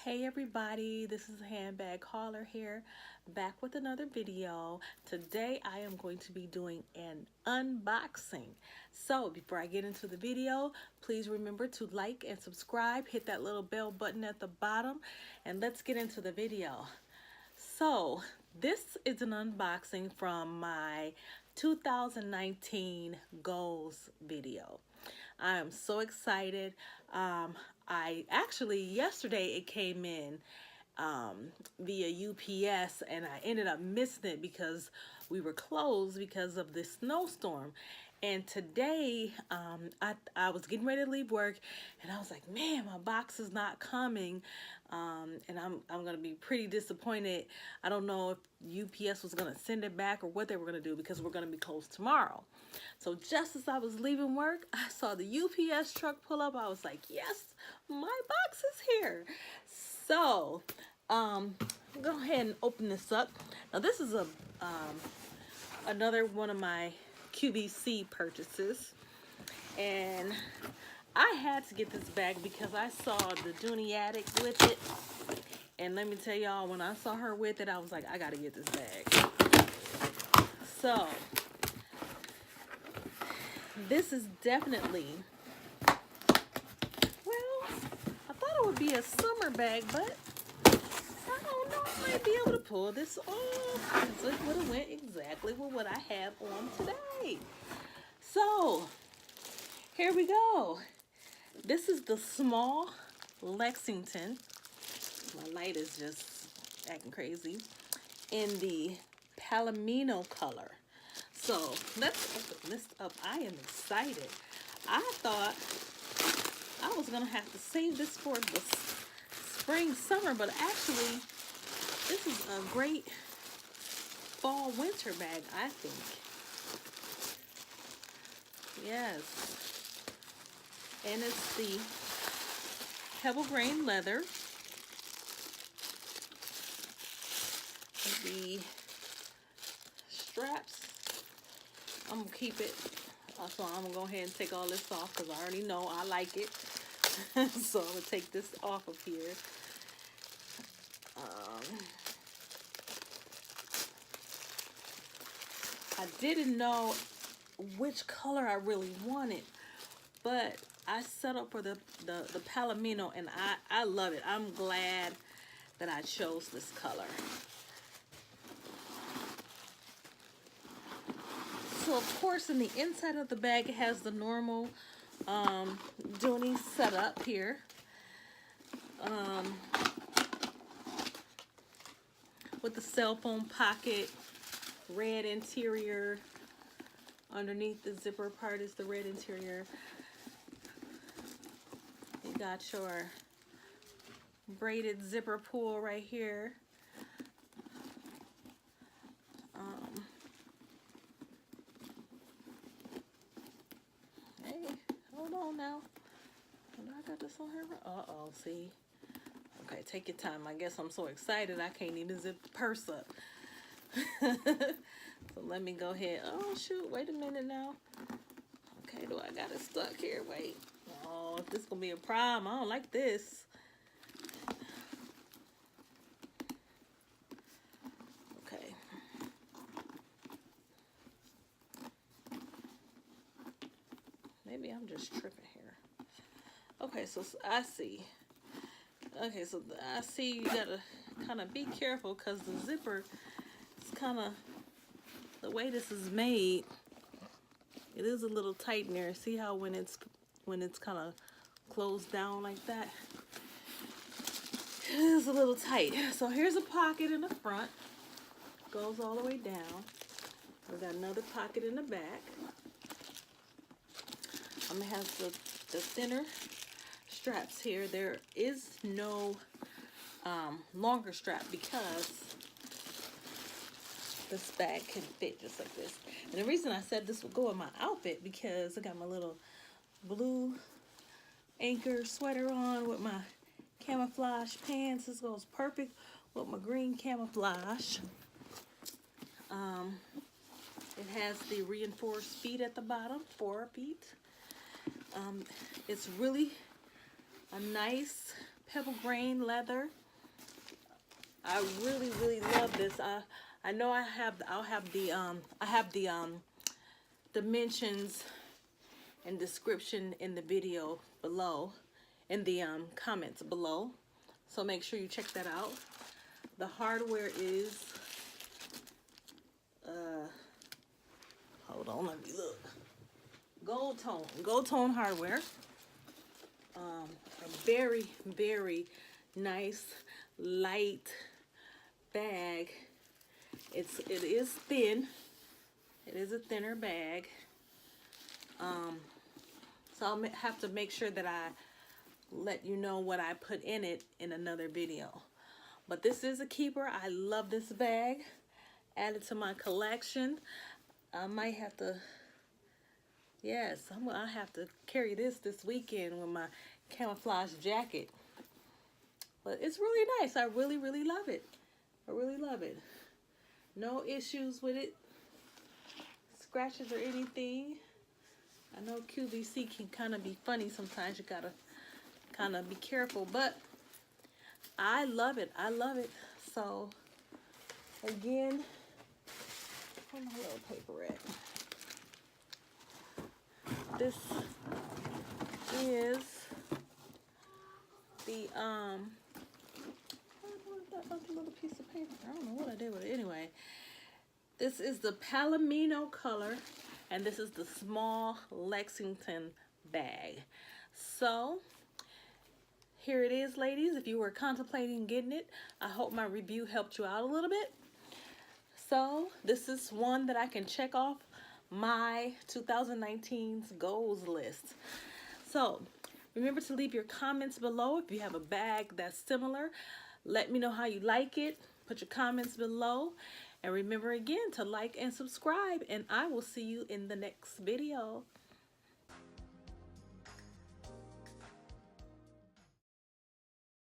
Hey everybody, this is a handbag hauler here, back with another video. Today I am going to be doing an unboxing. So before I get into the video, please remember to like and subscribe, hit that little bell button at the bottom, and let's get into the video. So this is an unboxing from my 2019 goals video. I am so excited. I actually, yesterday it came in via UPS, and I ended up missing it because we were closed because of the snowstorm. And today I was getting ready to leave work, and I was like, man, my box is not coming, and I'm gonna be pretty disappointed. I don't know if UPS was gonna send it back or what they were gonna do because we're gonna be closed tomorrow. So just as I was leaving work, I saw the UPS truck pull up. I was like, yes, my box is here. So go ahead and open this up. Now this is a another one of my QVC purchases, and I had to get this bag because I saw the DOONEY addict with it, and let me tell y'all, when I saw her with it, I was like, I gotta get this bag. So this is definitely, well, I thought it would be a summer bag, but I don't know, I might be able to pull this off because it would have went exactly with what I have on today. So here we go. This is the small Lexington. My light is just acting crazy. In the Palomino color. So let's open this up. I am excited. I thought I was gonna have to save this for the spring, summer, but actually this is a great fall, winter bag, I think. Yes. And it's the Pebble grain leather. The straps, I'm gonna keep it, so I'm gonna go ahead and take all this off because I already know I like it. So I'm gonna take this off of here. I didn't know which color I really wanted, but I set up for the Palomino, and I love it. I'm glad that I chose this color. So of course, in the inside of the bag, it has the normal DOONEY setup here. With the cell phone pocket, red interior. Underneath the zipper part is the red interior. You got your braided zipper pull right here. Hey, hold on now. I got this on here. Uh-oh, see? Okay, take your time. I guess I'm so excited I can't even zip the purse up. So let me go ahead. Oh, shoot. Wait a minute now. Okay, do I got it stuck here? Wait. Oh, this is going to be a problem. I don't like this. Okay. Maybe I'm just tripping here. Okay, so I see. Okay, so I see you got to kind of be careful because the zipper is kind of, the way this is made, it is a little tight in there. See how when it's kind of closed down like that, it is a little tight. So here's a pocket in the front, goes all the way down. We got another pocket in the back. I'm gonna have the thinner straps here. There is no longer strap because this bag can fit just like this. And the reason I said this would go in my outfit because I got my little blue anchor sweater on with my camouflage pants. This goes perfect with my green camouflage. It has the reinforced feet at the bottom, 4 feet. It's really a nice pebble grain leather. I really love this. I know I have the dimensions and description in the video below, in the comments below. So make sure you check that out. The hardware is hold on, let me look. Gold tone hardware. A very nice light bag. It is thin. It is a thinner bag. So I'll have to make sure that I let you know what I put in it in another video. But this is a keeper. I love this bag. Add it to my collection. I might have to, yes, I have to carry this weekend with my camouflage jacket. But it's really nice. I really love it. I really love it. No issues with it. Scratches or anything. I know QVC can kind of be funny sometimes. You gotta kind of be careful, but I love it. I love it. So again, where's my little paper at? This is the a little piece of paper. I don't know what I did with it. Anyway, this is the Palomino color, and this is the small Lexington bag. So here it is, ladies. If you were contemplating getting it, I hope my review helped you out a little bit. So this is one that I can check off my 2019's goals list. So remember to leave your comments below if you have a bag that's similar. Let me know how you like it. Put your comments below. And remember again to like and subscribe. And I will see you in the next video.